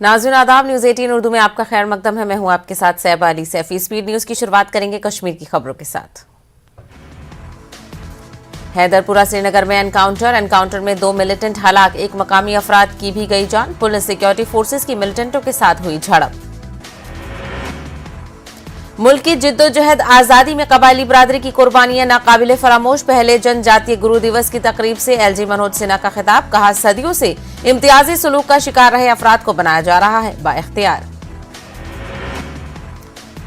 नाज़रीन आदाब, न्यूज़ 18 उर्दू में आपका खैर मकदम है। मैं हूं आपके साथ सैबा अली सैफी। स्पीड न्यूज़ की शुरुआत करेंगे कश्मीर की खबरों के साथ। हैदरपुरा श्रीनगर में एनकाउंटर में 2 मिलिटेंट हलाक, 1 मकामी अफराद की भी गई जान। पुलिस सिक्योरिटी फोर्सेस की मिलिटेंटों के साथ हुई झड़प। मुल्क की जिद्दोजहद आजादी में कबायली बरादरी की कुर्बानियां नाकाबिले फरामोश। पहले जनजातीय गुरु दिवस की तकरीब से एलजी मनोज सिन्हा का खिताब। कहा, सदियों से इम्तियाजी सुलूक का शिकार रहे अफराद को बनाया जा रहा है बाइख्तियार।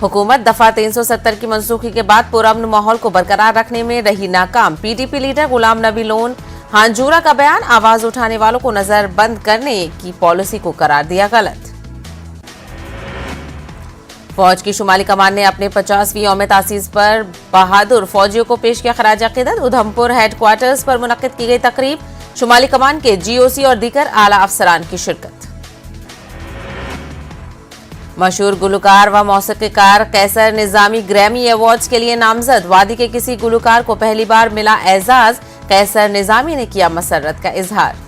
हुकूमत दफा 370 की मनसूखी के बाद पुरअमन माहौल को बरकरार रखने में रही नाकाम। PDP leader Ghulam Nabi loan Hanjura का बयान, आवाज उठाने वालों को नजरबंद करने की पॉलिसी को करार दिया गलत। फौज की शुमाली कमान ने अपने 50वीं यौम तासीस पर बहादुर फौजियों को पेश किया खराज अकीदत। उधमपुर हेडक्वार्टर्स पर मुनक्किद की गई तकरीब। शुमाली कमान के जीओसी और दीगर आला अफसरान की शिरकत। मशहूर गुलकार व मौसीकीकार कैसर निजामी ग्रैमी अवार्ड्स के लिए नामजद। वादी के किसी गुलकार को पहली बार मिला एजाज। कैसर निजामी ने किया मसर्रत का इजहार।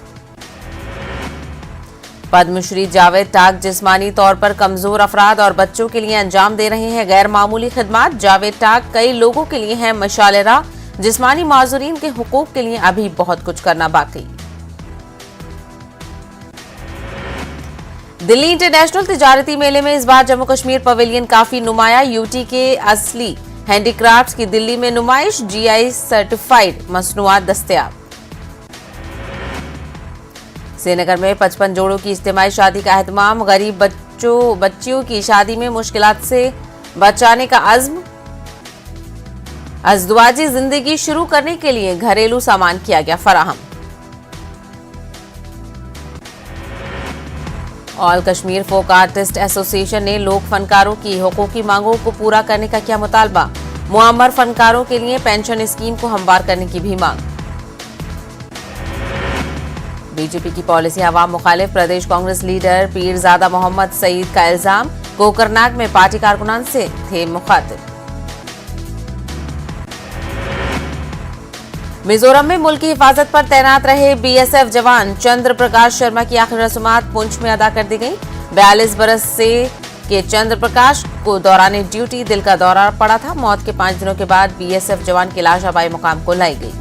पद्मश्री जावेद टाक जिस्मानी तौर पर कमजोर अफराद और बच्चों के लिए अंजाम दे रहे हैं गैर मामूली खिदमात। जावेद टाक कई लोगों के लिए हैं मशाल राह। जिस्मानी माजूरीन के हुकूक के लिए अभी बहुत कुछ करना बाकी। दिल्ली इंटरनेशनल तिजारती मेले में इस बार जम्मू कश्मीर पवेलियन काफी नुमाया। यूटी के असली हैंडीक्राफ्ट्स की दिल्ली में नुमाइश। जीआई सर्टिफाइड मसनूआत दस्तयाब। श्रीनगर में 55 जोड़ों की इज्तिमाई शादी का एहतमाम। गरीब बच्चियों की शादी में मुश्किलात से बचाने का अज़्म। अज़दवाजी जिंदगी शुरू करने के लिए घरेलू सामान किया गया फराहम। All Kashmir folk artist association ने लोक फनकारों की हुकूकी मांगों को पूरा करने का किया मुतालबा। मुआम्मर फनकारों के लिए पेंशन स्कीम को हमवार करने की भी मांग। बीजेपी की पॉलिसी अवाम मुखालिफ। प्रदेश कांग्रेस लीडर पीरजादा मोहम्मद सईद का इल्जाम। कोकरनाग में पार्टी कारकुनान से थे मुखातिब। मिजोरम में मुल्क की हिफाजत पर तैनात रहे बीएसएफ जवान। चंद्र प्रकाश शर्मा की आखिरी रस्मात पुंछ में अदा कर दी गई। 42 बरस से के चंद्र प्रकाश को दौरान ड्यूटी दिल का दौरा पड़ा था। मौत के 5 दिनों के बाद बीएसएफ जवान की लाश आबाई मुकाम को लाई गई।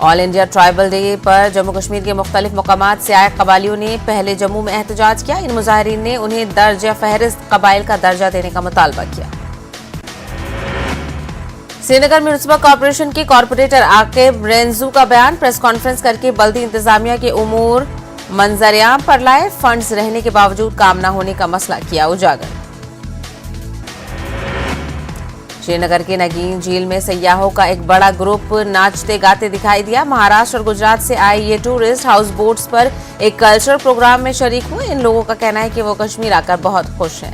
ऑल इंडिया ट्राइबल डे पर जम्मू कश्मीर के मुख्तलिफ मकामात से आए कबालियों ने पहले जम्मू में एहतजाज किया। इन मुजाहिरीन ने उन्हें दर्ज फहरिस्त कबाइल का दर्जा देने का मुतालबा किया। श्रीनगर म्युनिसिपल कॉरपोरेशन के कॉरपोरेटर आकिब रेंजू का बयान। प्रेस कॉन्फ्रेंस करके बल्दी इंतजामिया के उमूर मंजरियाम पर लाए। फंड्स रहने के बावजूद काम न होने का मसला किया उजागर। श्रीनगर के नगीन झील में सैयाहों का एक बड़ा ग्रुप नाचते गाते दिखाई दिया। महाराष्ट्र और गुजरात से आए ये टूरिस्ट हाउस बोट्स पर एक कल्चरल प्रोग्राम में शरीक हुए। इन लोगों का कहना है कि वो कश्मीर आकर बहुत खुश हैं।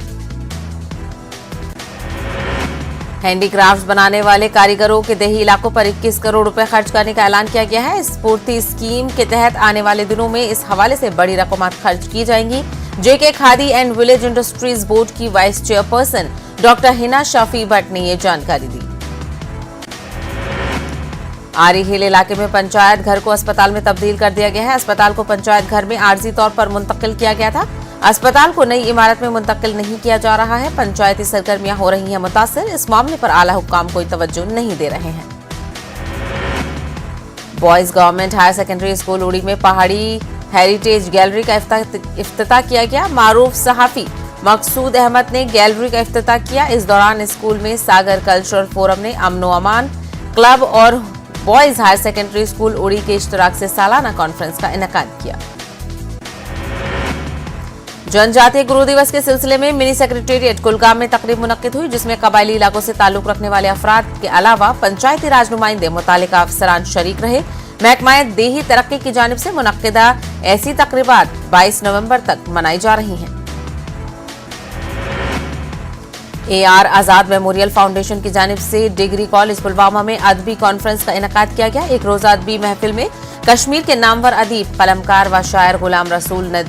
हैंडीक्राफ्ट्स बनाने वाले कारीगरों के देही इलाकों पर 21 करोड़ रुपए खर्च करने का ऐलान किया गया है। स्फूर्ति स्कीम के तहत आने वाले दिनों में इस हवाले से बड़ी रकम खर्च की जाएंगी। JK Khadi and village industries board की vice chairperson doctor Hina Shafi Bhat ने ये जानकारी दी। आरी हिल इलाके में पंचायत घर को अस्पताल में तब्दील कर दिया गया है। अस्पताल को पंचायत घर में आर्जी तौर पर मुंतकिल किया गया था। अस्पताल को नई इमारत में मुंतकिल नहीं किया जा रहा है। पंचायती सरगर्मियां हो रही हैं मुतासिर। इस मामले पर आला हुक्काम कोई तवज्जो नहीं दे रहे हैं। Boys government higher secondary school Uri में पहाड़ी हेरिटेज गैलरी का इफ्तिताह किया गया। मारूफ सहाफी मकसूद अहमद ने गैलरी का इफ्तिताह किया। इस दौरान स्कूल में सागर कल्चरल फोरम ने अमनो अमान क्लब और बॉयज हायर सेकेंडरी स्कूल उड़ी के इश्तराक से सालाना कॉन्फ्रेंस का इनेकाद किया। जनजातीय गुरु दिवस के सिलसिले में मिनी सेक्रेटेरिएट कुलगाम में तकरीब मुनक्किद हुई, जिसमें कबायली इलाकों से ताल्लुक रखने वाले अफराद के अलावा पंचायती राज नुमाइंदे मुतालिका अफसरान शरीक रहे। महकमा देही तरक्की की जानिब से मुनक्किदा ऐसी तकरीबात 22 नवंबर तक मनाई जा रही हैं। AR आजाद मेमोरियल फाउंडेशन की जानिब से डिग्री कॉलेज पुलवामा में अदबी कॉन्फ्रेंस का इनेकाद किया गया। एक रोजा अदबी महफिल में कश्मीर के नामवर अदीब कलमकार व शायर गुलाम रसूल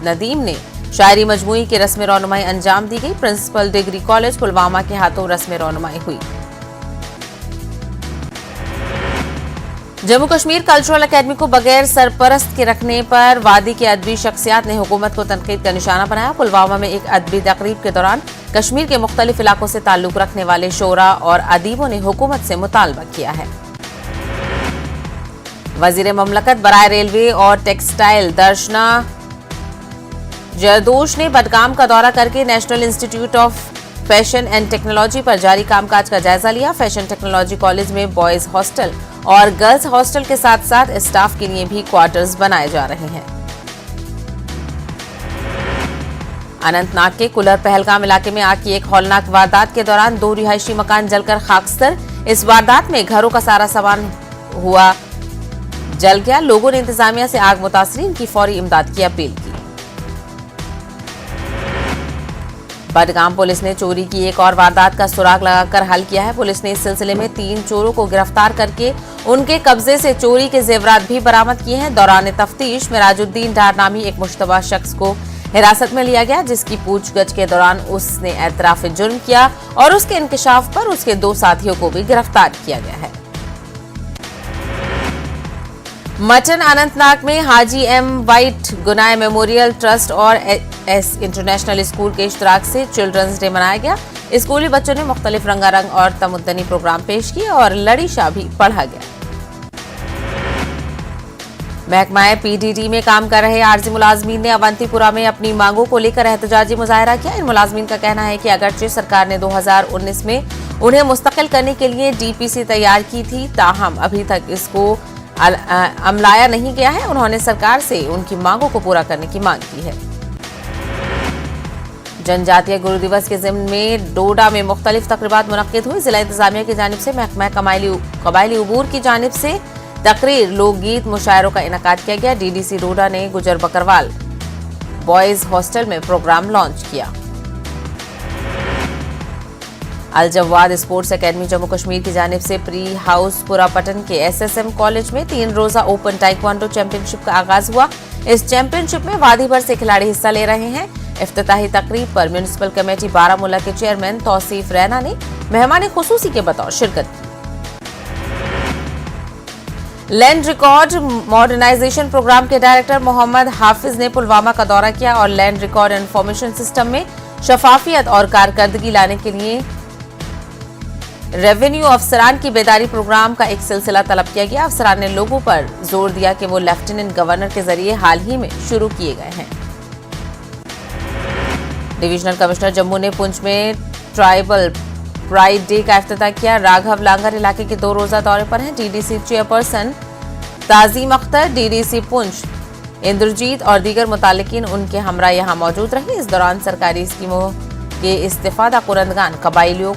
नदीम ने शायरी मजमूई की रस्म रौनुमाई अंजाम दी गई। प्रिंसिपल डिग्री कॉलेज पुलवामा के हाथों रस्म रौनुमाई हुई। जम्मू कश्मीर कल्चरल एकेडमी को बगैर सरपरस्त के रखने पर वादी के अदबी शख्सियात ने हुकूमत को तनकीद का निशाना बनाया। पुलवामा में एक अदबी तकरीब के दौरान कश्मीर के मुख्तलिफ इलाकों से ताल्लुक रखने वाले शोरा और अदीबों ने हुकूमत से मुतालबा किया है। वजीर ममलकत बराए रेलवे और टेक्सटाइल दर्शना जरदोश ने बडगाम का दौरा करके national institute of fashion and technology पर जारी कामकाज का जायजा लिया। फैशन टेक्नोलॉजी कॉलेज में बॉयज हॉस्टल और गर्ल्स हॉस्टल के साथ साथ स्टाफ के लिए भी क्वार्टर्स बनाए जा रहे हैं। अनंतनाग के कुलर पहलगाम इलाके में आग की एक हौलनाक वारदात के दौरान 2 रिहायशी मकान जलकर खाकस्तर। इस वारदात में घरों का सारा सामान हुआ जल गया। लोगों ने इंतजामिया से आग मुतासरीन की फौरी इमदाद की अपील की। बडगाम पुलिस ने चोरी की एक और वारदात का सुराग लगाकर हल किया है। पुलिस ने इस सिलसिले में 3 चोरों को गिरफ्तार करके उनके कब्जे से चोरी के जेवरात भी बरामद किए हैं। दौरान तफ्तीश मिराजुद्दीन डार नामी एक मुश्तबा शख्स को हिरासत में लिया गया, जिसकी पूछगछ के दौरान उसने एतराफ जुर्म किया और उसके इंकशाफ पर उसके 2 साथियों को भी गिरफ्तार किया गया है। मटन अनंतनाग में हाजी एम वाइट गुनाय मेमोरियल ट्रस्ट और एस इंटरनेशनल स्कूल के इश्तराक से चिल्ड्रंस डे मनाया गया। स्कूली बच्चों ने मुख्तलिफ रंगारंग और तमुद्दनी प्रोग्राम पेश किए और लड़ी शाह भी पढ़ा गया। महकमा पीडीडी में काम कर रहे आरजी मुलाजमीन ने अवंतीपुरा में अपनी मांगों को लेकर एहतजाजी मुजाहरा किया। इन मुलाजमीन का कहना है कि अगरचे सरकार ने 2019 में उन्हें मुस्तकिल करने के लिए डीपीसी तैयार की थी, ताहम अभी तक इसको अमलाया नहीं गया है। उन्होंने सरकार से उनकी मांगों को पूरा करने की मांग की है। जनजातीय गुरु दिवस के ज़िम्न में डोडा में मुख्तलिफ तकरीबात मुनक्किद हुई। जिला इंतजामिया की जानिब से महकमा कबायली उबूर की जानिब से तकरीर, लोकगीत, मुशायरों का इनेकाद किया गया। डीडीसी डोडा ने गुजर बकरवाल बॉयज हॉस्टल में प्रोग्राम लॉन्च किया। अल जवाद स्पोर्ट्स एकेडमी जम्मू कश्मीर की जानिब से प्री हाउस पुरापटन के एसएसएम कॉलेज में 3 रोजा ओपन टाइक्वांडो चैंपियनशिप का आगाज हुआ। इस चैंपियनशिप में वादी भर से खिलाड़ी हिस्सा ले रहे हैं। इफ्तिताही तकरीब पर म्युनिसिपल कमेटी बारामूला के चेयरमैन तौसीफ रैना ने मेहमान खुसूसी के बतौर शिरकत की। लैंड रिकॉर्ड मॉडर्नाइजेशन प्रोग्राम के डायरेक्टर मोहम्मद हाफिज ने पुलवामा का दौरा किया और लैंड रिकॉर्ड इंफॉर्मेशन सिस्टम में शफाफियत और कारकर्दगी लाने के लिए रेवेन्यू अफसरान की बेदारी प्रोग्राम का एक सिलसिला तलब किया गया। अफसरान ने लोगों पर जोर दिया कि वो लेफ्टिनेंट गवर्नर के जरिए हाल ही में शुरू किए गए हैं। डिविजनल कमिश्नर जम्मू ने पुंछ में ट्राइबल प्राइड डे का इफ्तिताह किया। राघव लांगर इलाके के 2 रोजा दौरे पर हैं। DDC chairperson Tazeem Akhtar, DDC Poonch Inderjit और दीगर मुतालिकीन उनके हमरा यहां मौजूद रहे। इस दौरान सरकारी स्कीमों के इस्तेफादा कुरंदगान कबाइलियों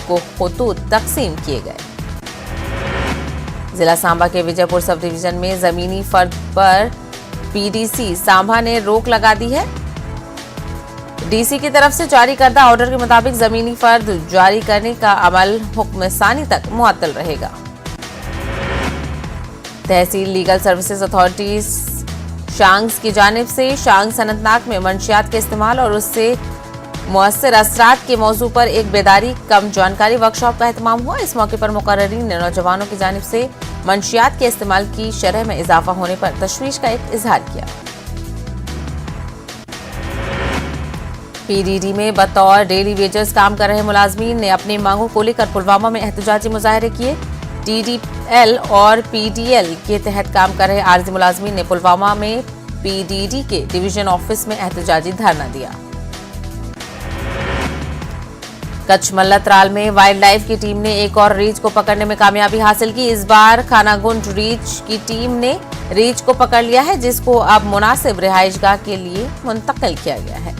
को खतूत तकसीम किए गए। जिला सांबा के विजयपुर सब डिवीजन में जमीनी फर्द पर पीडीसी सांबा ने रोक लगा दी है। डीसी की तरफ से जारी करदा ऑर्डर के मुताबिक जमीनी फर्द जारी करने का अमल हुक्म सानी तक मुअत्तल रहेगा। तहसील लीगल सर्विसेज अथॉरिटी शांग्स की जानिब से शांग्स अनंतनाग में मंशियात के इस्तेमाल और उससे मुअस्सर असरात के मौजू पर एक बेदारी कम जानकारी वर्कशॉप का एहतमाम हुआ। इस मौके पर मुकर्ररीन ने नौजवानों की जानिब से मंशियात के इस्तेमाल की शरह में इजाफा होने पर तशवीश का एक इजहार किया। पीडीडी में बतौर डेली वेजर्स काम कर रहे मुलाजमीन ने अपनी मांगों को लेकर पुलवामा में एहतजाजी मुजाहरे किए। टीडीएल और पीडीएल के तहत काम कर रहे आरजी मुलाजमीन ने पुलवामा में पीडीडी के डिवीजन ऑफिस में एहतजाजी धरना दिया। कच्छ मल्ला त्राल में वाइल्ड लाइफ की टीम ने एक और रीछ को पकड़ने में कामयाबी हासिल की। इस बार खानागुंड रीछ की टीम ने रीछ को पकड़ लिया है, जिसको अब मुनासिब रिहाइशगाह के लिए मुंतकिल किया गया है।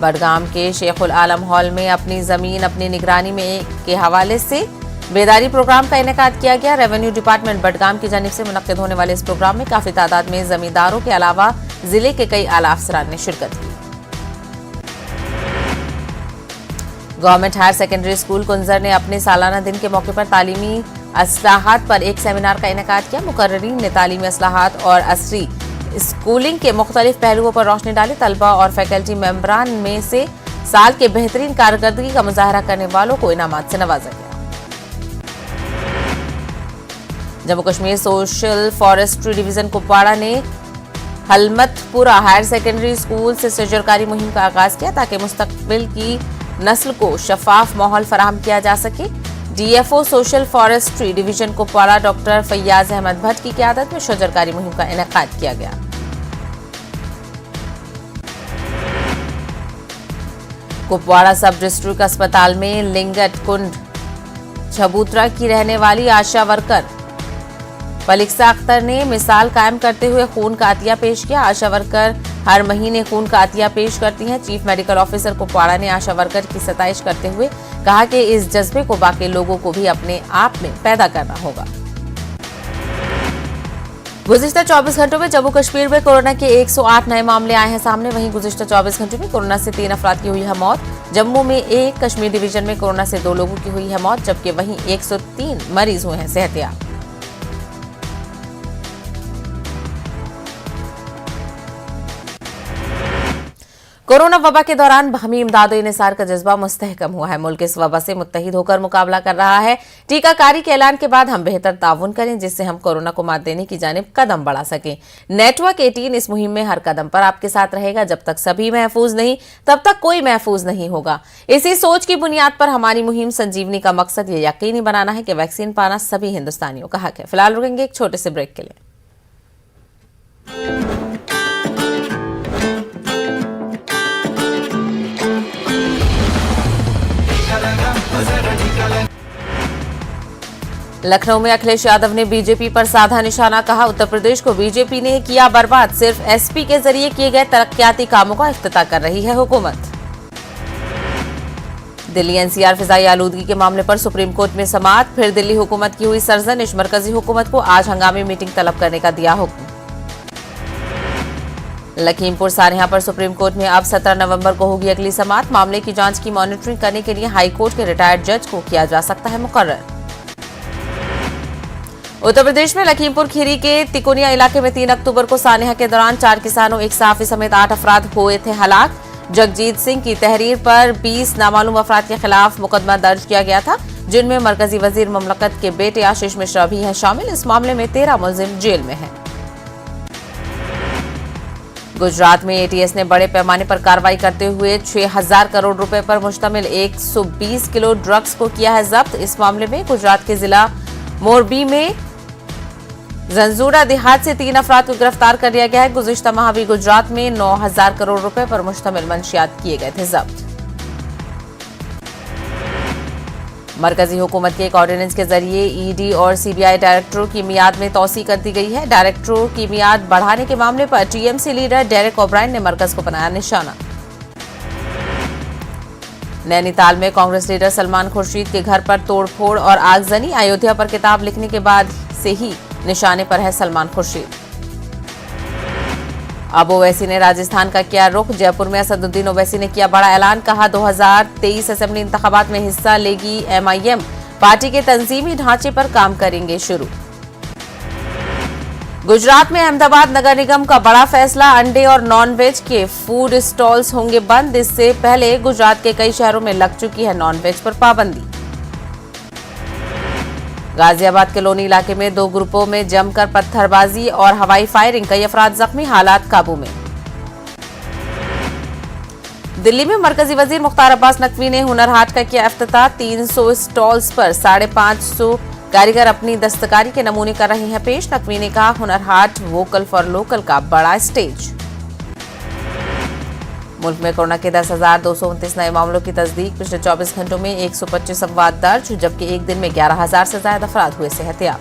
बडगाम के शेखुल आलम हॉल में अपनी जमीन अपनी निगरानी में के हवाले से बेदारी प्रोग्राम का इनेकाद किया गया। रेवेन्यू डिपार्टमेंट बडगाम की जानिब से मुनक्किद होने वाले इस प्रोग्राम में काफी तादाद में जमींदारों के अलावा जिले के कई आला अफसरान ने शिरकत की। गवर्नमेंट हायर सेकेंडरी स्कूल कुंजर ने अपने सालाना दिन के मौके पर तालीमी असलाहात पर एक सेमिनार का इनेकाद किया। मुकर्ररीन ने तालीमी असलाहात और असरी स्कूलिंग के मुख्तलिफ पहलुओं पर रोशनी डाली। तलबा और फैकल्टी मेंबरान में से साल के बेहतरीन कारकर्दगी का मुजाहरा करने वालों को इनामात से नवाजा गया। Jammu Kashmir social forestry division Kupwara ने हलमतपुरा हायर सेकेंडरी स्कूल से सजरकारी मुहिम का आगाज किया ताकि मुस्तकबिल की नस्ल को शफाफ माहौल फराहम किया जा सके। DFO social forestry division Kupwara doctor Faiyaz Ahmad Bhat की क़यादत में शजरकारी मुहिम का इनेकाद किया गया। कुपवाड़ा सब डिस्ट्रिक्ट अस्पताल में लिंगट कुंड छबूतरा की रहने वाली आशा वर्कर पलिक्सा अख्तर ने मिसाल कायम करते हुए खून का अतिया पेश किया। आशा वर्कर हर महीने खून का अतिया पेश करती हैं। चीफ मेडिकल ऑफिसर कुपवाड़ा ने आशा वर्कर की सताइश करते हुए कहा कि इस जज्बे को बाकी लोगों को भी अपने आप में पैदा करना होगा। गुज़िश्ता 24 घंटों में जम्मू कश्मीर में कोरोना के 108 नए मामले आए हैं सामने। वहीं गुज़िश्ता 24 घंटों में कोरोना से 3 अफराद की हुई है मौत। जम्मू में 1, कश्मीर डिवीजन में कोरोना से 2 लोगों की हुई है मौत, जबकि वहीं 103 मरीज हुए हैं सेहतियाब। कोरोना वबा के दौरान बाहमी इमदाद इन्हिसार का जज्बा मुस्तहकम हुआ है। मुल्क इस वबा से मुत्तहिद होकर मुकाबला कर रहा है। टीकाकारी के ऐलान के बाद हम बेहतर ताउन करें जिससे हम कोरोना को मात देने की जानिब कदम बढ़ा सकें। नेटवर्क 18 इस मुहिम में हर कदम पर आपके साथ रहेगा। जब तक सभी महफूज नहीं तब तक कोई महफूज नहीं होगा। इसी सोच की बुनियाद पर हमारी मुहिम संजीवनी का मकसद ये यकीनी बनाना है कि वैक्सीन पाना सभी हिंदुस्तानियों का हक है। फिलहाल रुकेंगे एक छोटे से ब्रेक के लिए। लखनऊ में अखिलेश यादव ने बीजेपी पर साधा निशाना, कहा उत्तर प्रदेश को बीजेपी ने किया बर्बाद। सिर्फ एसपी के जरिए किए गए तरक्याती कामों का इफ्तिताह कर रही है हुकूमत। दिल्ली एनसीआर फिजाई आलूदगी के मामले पर सुप्रीम कोर्ट में समाअत। फिर दिल्ली हुकूमत की हुई सरजनिश। मरकजी हुकूमत को आज हंगामी मीटिंग तलब करने का दिया हुक्म। लखीमपुर सारेहा पर सुप्रीम कोर्ट में अब 17 नवंबर को होगी अगली समाअत। मामले की जांच की मॉनिटरिंग करने के लिए हाई कोर्ट के रिटायर्ड जज को किया जा सकता है मुकर्रर। उत्तर प्रदेश में लखीमपुर खीरी के तिकोनिया इलाके में 3 अक्टूबर को सानेहा के दौरान 4 किसानों, एक सहाफी समेत 8 अफराद हुए थे हलाक। जगजीत सिंह की तहरीर पर 20 नामालूम अफराद के खिलाफ मुकदमा दर्ज किया गया था, जिनमें मरकजी वजीर ममलकत के बेटे आशीष मिश्रा भी हैं शामिल। इस मामले में 13 मुलजिम जेल में हैं। गुजरात में एटीएस ने बड़े पैमाने पर कार्रवाई करते हुए 6000 करोड़ रुपए पर मुश्तमिल 120 किलो ड्रग्स को किया है जब्त। इस मामले में गुजरात के जिला मोरबी में जंजूरा देहात से 3 अफराद को गिरफ्तार कर लिया गया है। गुज़िश्ता माह भी गुजरात में 9000 करोड़ रुपए पर मुश्तमिल मंशियात किए गए थे जब्त। मरकजी हुकूमत के एक ऑर्डिनेंस के जरिए ईडी और सीबीआई डायरेक्टरों की मियाद में तौसी कर दी गई है। डायरेक्टरों की मियाद बढ़ाने के मामले पर टीएमसी लीडर डेरेक ओब्रायन ने मरकज को बनाया निशाना। नैनीताल में कांग्रेस लीडर सलमान खुर्शीद के घर पर तोड़फोड़ और आगजनी। अयोध्या पर किताब लिखने के बाद से ही निशाने पर है सलमान खुर्शीद। अब ओवैसी ने राजस्थान का किया रुख। जयपुर में असदुद्दीन ओवैसी ने किया बड़ा ऐलान, कहा 2023 असेंबली इंतखाबात में हिस्सा लेगी एमआईएम। पार्टी के तंजीमी ढांचे पर काम करेंगे शुरू। गुजरात में अहमदाबाद नगर निगम का बड़ा फैसला, अंडे और नॉनवेज के फूड स्टॉल्स होंगे बंद। इससे पहले गुजरात के कई शहरों में लग चुकी है नॉनवेज पर पाबंदी। गाजियाबाद के लोनी इलाके में 2 ग्रुपों में जमकर पत्थरबाजी और हवाई फायरिंग, कई अफराद जख्मी, हालात काबू में। दिल्ली में मरकजी वजीर मुख्तार अब्बास नकवी ने हुनर हाट का किया इफ्तिताह। 300 स्टॉल्स पर 550 कारीगर अपनी दस्तकारी के नमूने कर रहे हैं पेश। नकवी ने कहा Hunar Haat vocal for local का बड़ा स्टेज। मुल्क में कोरोना के 10,229 नए मामलों की तस्दीक। पिछले 24 घंटों में 125 अफवाद दर्ज, जबकि एक दिन में 11,000 से ज्यादा अफराद हुए सेहतियाब।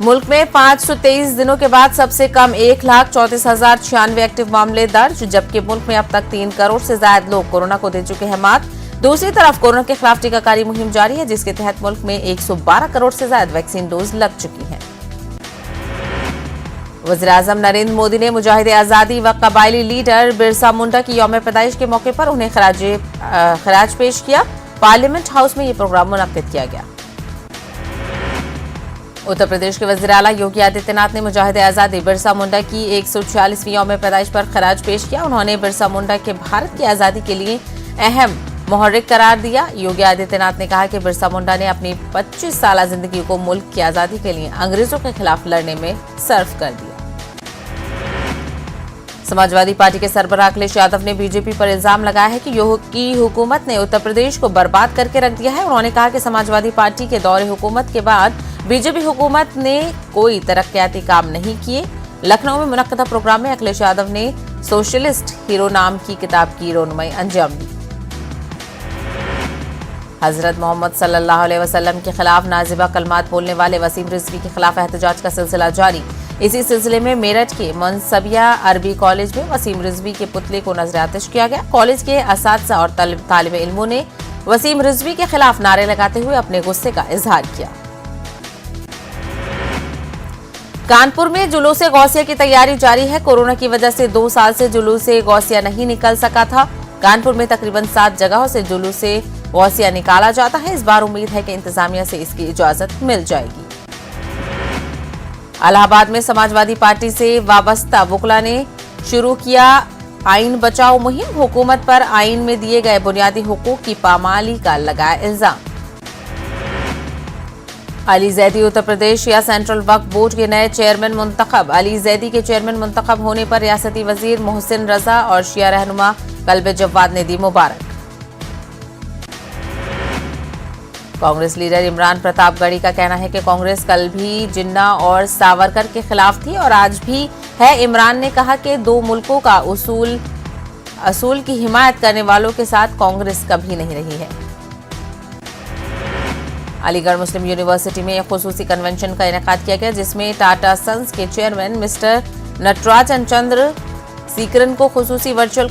मुल्क में 523 दिनों के बाद सबसे कम 1,34,096 एक्टिव मामले दर्ज, जबकि मुल्क में अब तक 3 करोड़ से ज्यादा लोग कोरोना को दे चुके हैं मात। दूसरी तरफ कोरोना के खिलाफ टीकाकारी मुहिम जारी है, जिसके तहत मुल्क में 112 करोड़ से ज्यादा वैक्सीन डोज लग चुकी हैं। वज़ीर-ए-आज़म नरेंद्र मोदी ने मुजाहिद आज़ादी व कबायली लीडर बिरसा मुंडा की यौम पैदाइश के मौके पर उन्हें खराज पेश किया। पार्लियामेंट हाउस में यह प्रोग्राम मुनक्किद किया गया। उत्तर प्रदेश के वज़ीर आला योगी आदित्यनाथ ने मुजाहिद आज़ादी बिरसा मुंडा की 146वीं यौम पैदाइश पर खराज पेश किया। उन्होंने बिरसा मुंडा के भारत की आज़ादी के लिए अहम मुहर्रिक करार दिया। योगी आदित्यनाथ ने कहा कि बिरसा मुंडा ने अपनी 25 साल जिंदगी को मुल्क की आजादी के लिए अंग्रेजों के खिलाफ लड़ने में सर्व कर दिया। समाजवादी पार्टी के सरबराह अखिलेश यादव ने बीजेपी पर इल्जाम लगाया है कि योगी हुकूमत ने उत्तर प्रदेश को बर्बाद करके रख दिया है। उन्होंने कहा कि समाजवादी पार्टी के दौरे हुकूमत के बाद बीजेपी हुकूमत ने कोई तरक्याती काम नहीं किए। लखनऊ में मुनक्कदा प्रोग्राम में अखिलेश यादव ने सोशलिस्ट हीरो नाम की किताब की रोनुमाई अंजाम दी। हजरत मोहम्मद सल्लल्लाहु अलैहि वसल्लम के खिलाफ नाजिबा कलमात बोलने वाले वसीम रिजवी के खिलाफ एहतजाज का सिलसिला जारी। इसी सिलसिले में मेरठ के मुनसबिया अरबी कॉलेज में वसीम रिजवी के पुतले को नजर आतिश किया गया। कॉलेज के असातिज़ा और तालिब इल्मों ने वसीम रिजवी के खिलाफ नारे लगाते हुए अपने गुस्से का इजहार किया। कानपुर में जुलूस गौसिया की तैयारी जारी है। कोरोना की वजह से 2 साल से जुलूस गौसिया नहीं निकल सका था। कानपुर में तकरीबन 7 जगहों से जुलूस गौसिया निकाला जाता है। इस बार उम्मीद है कि इंतजामिया से इसकी इजाजत मिल जाएगी। इलाहाबाद में समाजवादी पार्टी से वाबस्ता वुकला ने शुरू किया आइन बचाओ मुहिम। हुकूमत पर आइन में दिए गए बुनियादी हुकूक की पामाली का लगाया इल्जाम। अली जैदी उत्तर प्रदेश या सेंट्रल वक्फ बोर्ड के नए चेयरमैन मुंतखब। अली जैदी के चेयरमैन मुंतखब होने पर रियासती वजीर मोहसिन रजा और शिया रहनुमा कल्ब जवाद ने दी मुबारक। कांग्रेस लीडर इमरान प्रतापगढ़ी का कहना है कि कांग्रेस कल भी जिन्ना और सावरकर के खिलाफ थी और आज भी है। इमरान ने कहा कि 2 मुल्कों का असूल की हिमायत करने वालों के साथ कांग्रेस कभी नहीं रही है। अलीगढ़ मुस्लिम यूनिवर्सिटी में एक खुसूसी कन्वेंशन का इनेकाद किया गया, जिसमें टाटा सन्स के चेयरमैन मिस्टर नटराजन चंद्र सीकरन को खुसूसी वर्चुअल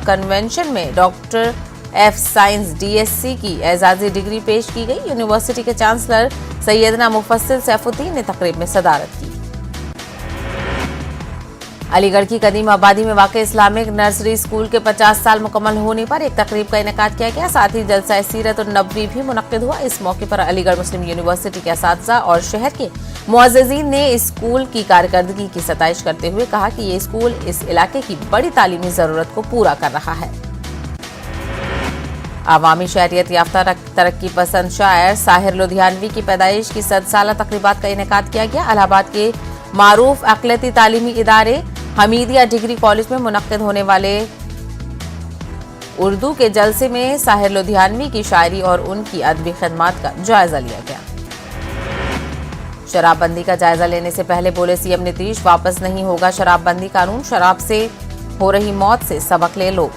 कन्वेंशन में डॉक्टर एफ साइंस DSc की एजाजी डिग्री पेश की गई। यूनिवर्सिटी के चांसलर सैयदना मुफस्सिल सैफुद्दीन ने तकरीब में सदारत की। अलीगढ़ की कदीम आबादी में वाक़ इस्लामिक नर्सरी स्कूल के 50 साल मुकम्मल होने पर एक तकरीब का इनेकाद किया गया। साथ ही जलसा सीरत और नबवी भी मुनक्किद हुआ। इस मौके पर अलीगढ़ मुस्लिम यूनिवर्सिटी के असातिज़ा और शहर के मुअज़्ज़िज़ीन ने इस स्कूल की कारकर्दगी की सताइश करते हुए कहा कि ये स्कूल इस इलाके की बड़ी तालीमी ज़रूरत को पूरा कर रहा है। अवामी शहरियत याफ्ता तरक्की पसंद शायर साहिर लुधियानवी की पैदाइश की 100 साला तकरीबात का इनेकाद किया गया। इलाहाबाद के मारूफ अक़लियती तालीमी इदारे हमीदिया डिग्री कॉलेज में मुनक्किद होने वाले उर्दू के जलसे में साहिर लुधियानवी की शायरी और उनकी अदबी खिदमात का जायजा लिया गया। शराबबंदी का जायजा लेने से पहले बोले सीएम नीतीश, वापस नहीं होगा शराबबंदी कानून, शराब से हो रही मौत से सबक ले लोग।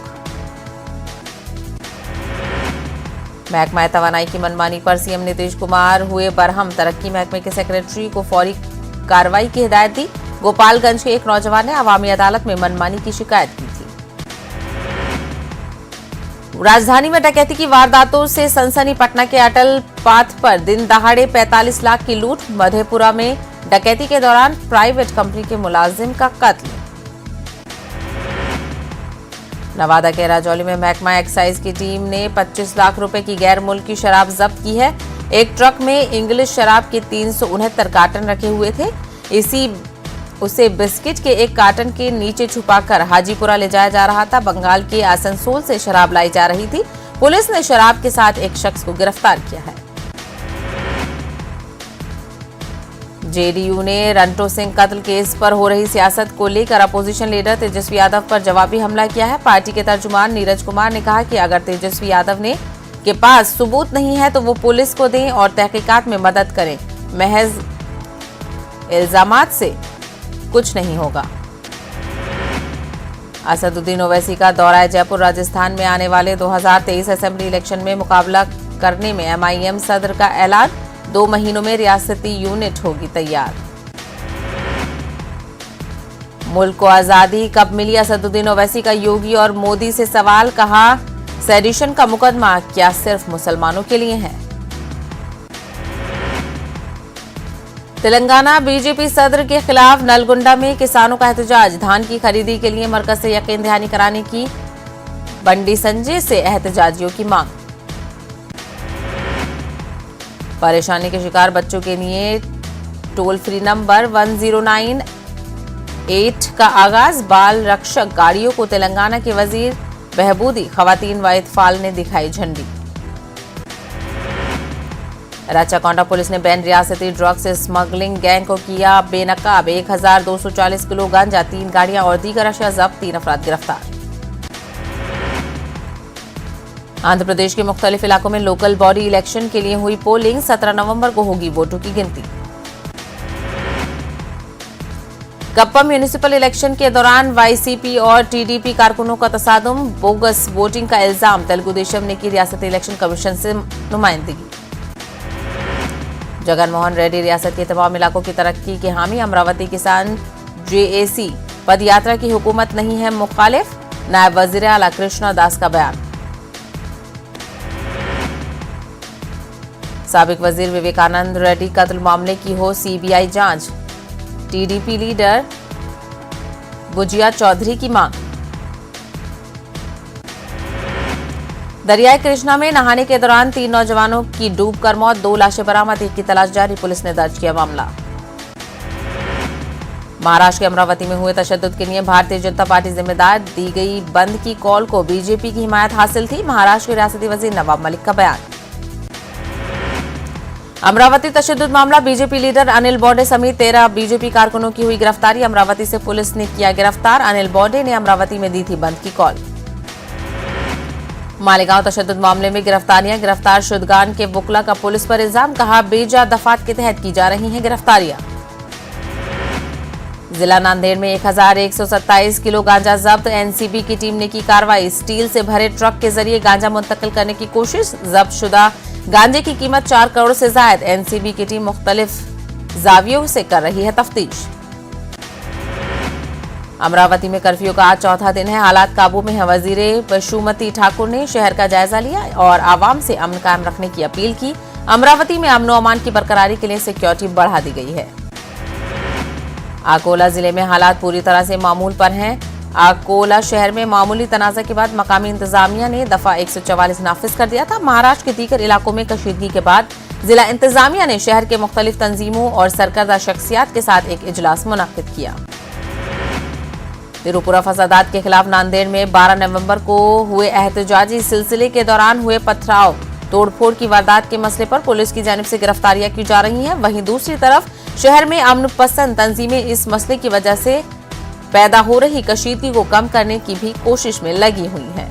महकमा तवानाई की मनमानी पर सीएम नीतीश कुमार हुए बरहम। तरक्की महकमे के सेक्रेटरी को फौरी कार्रवाई की हिदायत दी। गोपालगंज के एक नौजवान ने अवामी अदालत में मनमानी की शिकायत की थी। राजधानी में डकैती की वारदातों से सनसनी। पटना के अटल पाथ पर दिन दहाड़े 45 लाख की लूट। मधेपुरा में डकैती के दौरान प्राइवेट कंपनी के मुलाजिम का कत्ल। नवादा के राजौली में महकमा एक्साइज की टीम ने 25 लाख रुपए की गैर मुल्की शराब जब्त की है। एक ट्रक में इंग्लिश शराब के 369 कार्टन रखे हुए थे। उसे बिस्किट के एक कार्टन के नीचे छुपाकर हाजीपुरा ले जाया जा रहा था। बंगाल के आसनसोल से शराब लाई जा रही थी। पुलिस ने शराब के साथ एक शख्स को गिरफ्तार किया है। जेडीयू ने रंटो सिंह कत्ल केस पर हो रही सियासत को लेकर अपोजिशन लीडर तेजस्वी यादव पर जवाबी हमला किया है। पार्टी के तर्जुमान नीरज कुमार ने कहा कि अगर तेजस्वी यादव के पास सबूत नहीं है तो वो पुलिस को दें और तहकीकात में मदद करें। महज इल्जामात से कुछ नहीं होगा। असदुद्दीन ओवैसी का दौरा जयपुर। राजस्थान में आने वाले 2023 असेंबली इलेक्शन में मुकाबला करने में MIM सदर का ऐलान। 2 महीनों में रियासती यूनिट होगी तैयार। मुल्क को आजादी कब मिली? असदुद्दीन ओवैसी का योगी और मोदी से सवाल। कहा, सेडिशन का मुकदमा क्या सिर्फ मुसलमानों के लिए है? तेलंगाना बीजेपी सदर के खिलाफ नलगुंडा में किसानों का एहतजाज। धान की खरीदी के लिए मरकज से यकीन दहानी कराने की बंडी संजय से एहतजाजियों की मांग। परेशानी के शिकार बच्चों के लिए टोल फ्री नंबर 1098 का आगाज। बाल रक्षक गाड़ियों को तेलंगाना के वजीर बहबूदी खवातीन व इत्फाल ने दिखाई झंडी। राचाकोंडा पुलिस ने बैन रियासती ड्रग्स स्मगलिंग गैंग को किया बेनकाब। 1240 किलो गांजा, 3 गाड़ियां और दीगर अशिया जब्त, 3 अफराद गिरफ्तार। आंध्र प्रदेश के मुख्तलिफ इलाकों में लोकल बॉडी इलेक्शन के लिए हुई पोलिंग। 17 नवंबर को होगी वोटों की गिनती। कप्पा म्यूनिसिपल इलेक्शन के दौरान वाईसीपी और टीडीपी कारकुनों का तसादुम, बोगस वोटिंग का इल्जाम। तेलुगु देशम ने की रियासती इलेक्शन कमीशन से नुमाइंदगी। जगन मोहन रेड्डी रियासत के तमाम इलाकों की तरक्की के हामी। अमरावती किसान जेएसी पदयात्रा की हुकूमत नहीं है मुखालिफ। नायब वजीर आला कृष्णा दास का बयान। साबिक वजीर विवेकानंद रेड्डी कत्ल मामले की हो सीबीआई जांच। टीडीपी लीडर बुजिया चौधरी की मांग। दरियाई कृष्णा में नहाने के दौरान 3 नौजवानों की डूबकर मौत, 2 लाशें बरामद, 1 की तलाश जारी। पुलिस ने दर्ज किया मामला। महाराष्ट्र के अमरावती में हुए तशद्दुद के लिए भारतीय जनता पार्टी जिम्मेदार। दी गई बंद की कॉल को बीजेपी की हिमायत हासिल थी। महाराष्ट्र के रियासती वजीर नवाब मलिक का बयान। अमरावती तशद्दुद मामला, बीजेपी लीडर अनिल बॉडे समेत 13 बीजेपी कारकुनों की हुई गिरफ्तारी। अमरावती से पुलिस ने किया गिरफ्तार। अनिल बॉडे ने अमरावती में दी थी बंद की कॉल। मालेगांव तशद्दुद मामले में गिरफ्तारियां। गिरफ्तार शुदगान के वुकला का पुलिस पर इल्जाम, कहा बेजा दफात के तहत की जा रही हैं गिरफ्तारियां। जिला नांदेड़ में 1127 किलो गांजा जब्त। एनसीबी की टीम ने की कार्रवाई। स्टील से भरे ट्रक के जरिए गांजा मुंतकिल करने की कोशिश। जब्त शुदा गांजे की कीमत 4 करोड़ से जायद। एनसीबी की टीम मुख्तलिफ जावियों से कर रही है तफ्तीश। अमरावती में कर्फ्यू का आज चौथा दिन है। हालात काबू में है। वजीर बशुमती ठाकुर ने शहर का जायजा लिया और आवाम से अमन कायम रखने की अपील की। अमरावती में अमन अमान की बरकरारी के लिए सिक्योरिटी बढ़ा दी गई है। अकोला जिले में हालात पूरी तरह से मामूल पर हैं। अकोला शहर में मामूली तनाज़ा के बाद मकामी इंतजामिया ने दफा 144 नाफिज कर दिया था। महाराष्ट्र के दीगर इलाकों में कशीदगी के बाद जिला इंतजामिया ने शहर के मुख्तलिफ तंजीमों और सरकर्दा शख्सियात के साथ एक इजलास मुनक्किद किया। तिरुपुरा फसादात के खिलाफ नांदेड़ में 12 नवंबर को हुए एहतजाजी सिलसिले के दौरान हुए पथराव तोड़फोड़ की वारदात के मसले पर पुलिस की जानिब से गिरफ्तारियां की जा रही हैं। वहीं दूसरी तरफ शहर में अमन पसंद तंजीमें इस मसले की वजह से पैदा हो रही कशीदगी को कम करने की भी कोशिश में लगी हुई हैं।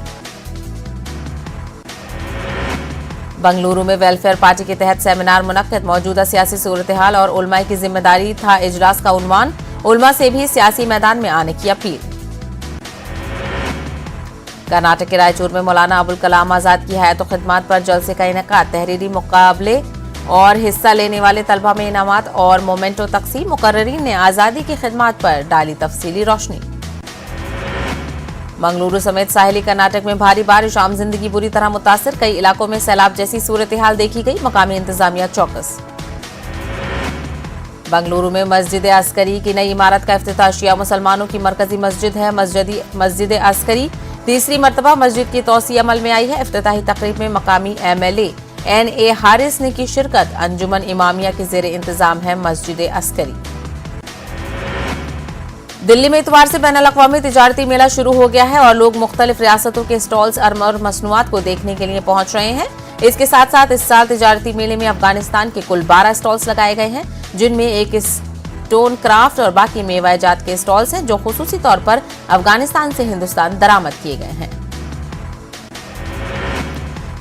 बंगलुरु में वेलफेयर पार्टी के तहत सेमिनार मुनक्किद। मौजूदा सियासी सूरत हाल और उलमा की जिम्मेदारी था इजलास का उन्वान। उलमा से भी सियासी मैदान में आने की अपील। कर्नाटक के रायचूर में मौलाना अबुल कलाम आजाद की हयात खिदमत पर जलसे का इनेकाद। तहरीरी मुकाबले और हिस्सा लेने वाले तलबा में इनामात और मोमेंटो तकसीम। मुकर्ररीन ने आजादी की खिदमत पर डाली तफसीली रोशनी। मंगलुरु समेत साहिली कर्नाटक में भारी बारिश, आम जिंदगी बुरी तरह मुतासिर। कई इलाकों में सैलाब जैसी सूरत हाल देखी गई। मकामी इंतजामिया चौकस। बंगलुरु में मस्जिद अस्करी की नई इमारत का इफ्तिताह। शिया मुसलमानों की मरकजी मस्जिद है मस्जिद अस्करी। तीसरी मरतबा मस्जिद की तौसी अमल में आई है। इफ्तिताही तकरीब में मकामी एमएलए एनए हारिस ने की शिरकत। अंजुमन इमामिया के जेर इंतजाम है मस्जिद अस्करी। दिल्ली में इतवार से बैनुल अक़वामी तिजारती मेला शुरू हो गया है और लोग मुख्तलिफ रियासतों के स्टॉल्स और मसनूआत को देखने के लिए पहुंच रहे हैं। इसके साथ साथ इस साल तिजारती मेले में अफगानिस्तान के कुल 12 स्टॉल्स लगाए गए हैं, जिनमें एक स्टोन क्राफ्ट और बाकी मेवा जात के स्टॉल्स हैं जो खुसूसी तौर पर अफगानिस्तान से हिंदुस्तान दरामद किए गए हैं।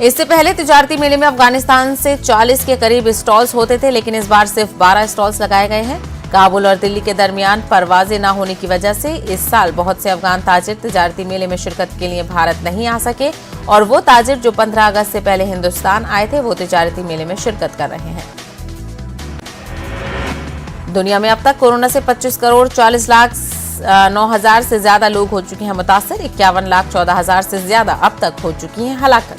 इससे पहले तिजारती मेले में अफगानिस्तान से 40 के करीब स्टॉल्स होते थे, लेकिन इस बार सिर्फ 12 स्टॉल्स लगाए गए हैं। काबुल और दिल्ली के दरमियान परवाजें न होने की वजह से इस साल बहुत से अफगान ताजिर तिजारती मेले में शिरकत के लिए भारत नहीं आ सके और वो ताजिर जो 15 अगस्त से पहले हिंदुस्तान आए थे वो तिजारती मेले में शिरकत कर रहे हैं। दुनिया में अब तक कोरोना से 25 करोड़ 40 लाख 9 हजार से ज्यादा लोग हो चुके हैं मुतासर। 51 लाख 14 हजार से ज्यादा अब तक हो चुकी हैं हलाकत।